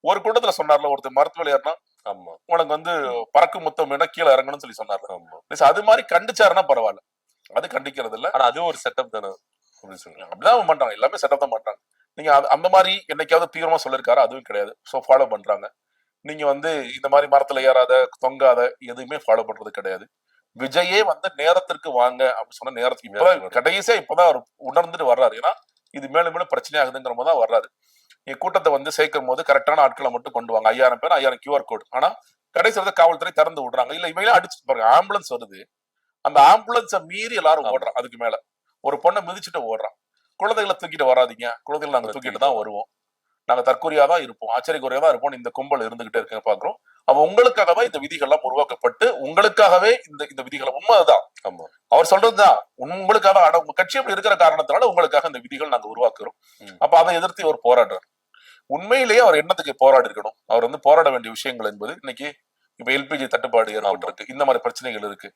ஒரு கூட்டத்துல சொன்னார்ல ஒருத்தர் மருத்துவ ஏறினா ஆமா உனக்கு வந்து பறக்கும் முத்தம் வேணா கீழே இறங்கணும்னு சொல்லி சொன்னார்ல. ஆமா. அது மாதிரி கண்டிச்சாருன்னா பரவாயில்ல, அது கண்டிக்கிறது இல்ல. ஆனா அதுவும் ஒரு செட்டப் தானே அப்படின்னு சொல்லுங்க. அப்படிதான் பண்றாங்க, எல்லாமே செட்டப் தான் பண்றாங்க. நீங்க அந்த மாதிரி என்னைக்காவது தீவிரமா சொல்லிருக்காரு? அதுவும் கிடையாது. சோ ஃபாலோ பண்றாங்க. நீங்க வந்து இந்த மாதிரி மரத்துல ஏறாத, தொங்காத, எதுவுமே ஃபாலோ பண்றது கிடையாது. விஜயே வந்து நேரத்திற்கு வாங்க அப்படின்னு சொன்னா நேரத்துக்கு இப்பதான் கடைசியா இப்பதான் அவர் உணர்ந்துட்டு வர்றாரு. ஏன்னா இது மேலும் மேலும் பிரச்சனை ஆகுதுங்கிற போது தான் வர்றாரு. நீங்க கூட்டத்தை வந்து சேர்க்கும் போது கரெக்டான ஆட்களை மட்டும் கொண்டு வாங்க. 5000 பேர் 1000 QR கோட். ஆனா கடைசி வந்து காவல்துறை திறந்து விடுறாங்க. இல்ல இவங்களே அடிச்சு பாருங்க, ஆம்புலன்ஸ் வருது, அந்த ஆம்புலன்ஸை மீறி எல்லாரும் ஓடுறான். அதுக்கு மேல ஒரு பொண்ணை மிதிச்சுட்டு ஓடுறான். குழந்தைகளை தூக்கிட்டு வராதீங்க, குழந்தைகளை நாங்க தூக்கிட்டு தான் வருவோம், நாங்க தற்கொலையா தான் இருப்போம், ஆச்சரியக்குறையா தான் இருப்போம், இந்த கும்பல் இருந்துகிட்டே இருக்க பாக்குறோம். அவ உங்களுக்காகவே இந்த விதிகள்லாம் உருவாக்கப்பட்டு உங்களுக்காகவே இந்த இந்த விதிகளை உண்மைதான். ஆமா அவர் சொல்றதுதான் உங்களுக்காக. உங்க கட்சி அப்படி இருக்கிற காரணத்தினால உங்களுக்காக இந்த விதிகள் நாங்க உருவாக்குறோம். அப்ப அதை எதிர்த்து அவர் போராடுறார். உண்மையிலேயே அவர் என்னத்துக்கு போராடி இருக்கணும்? அவர் வந்து போராட வேண்டிய விஷயங்கள் என்பது இன்னைக்கு இப்ப எல்பிஜி தட்டுப்பாடு ஏற்பட்டிருக்கு, இந்த மாதிரி பிரச்சனைகள் இருக்கு.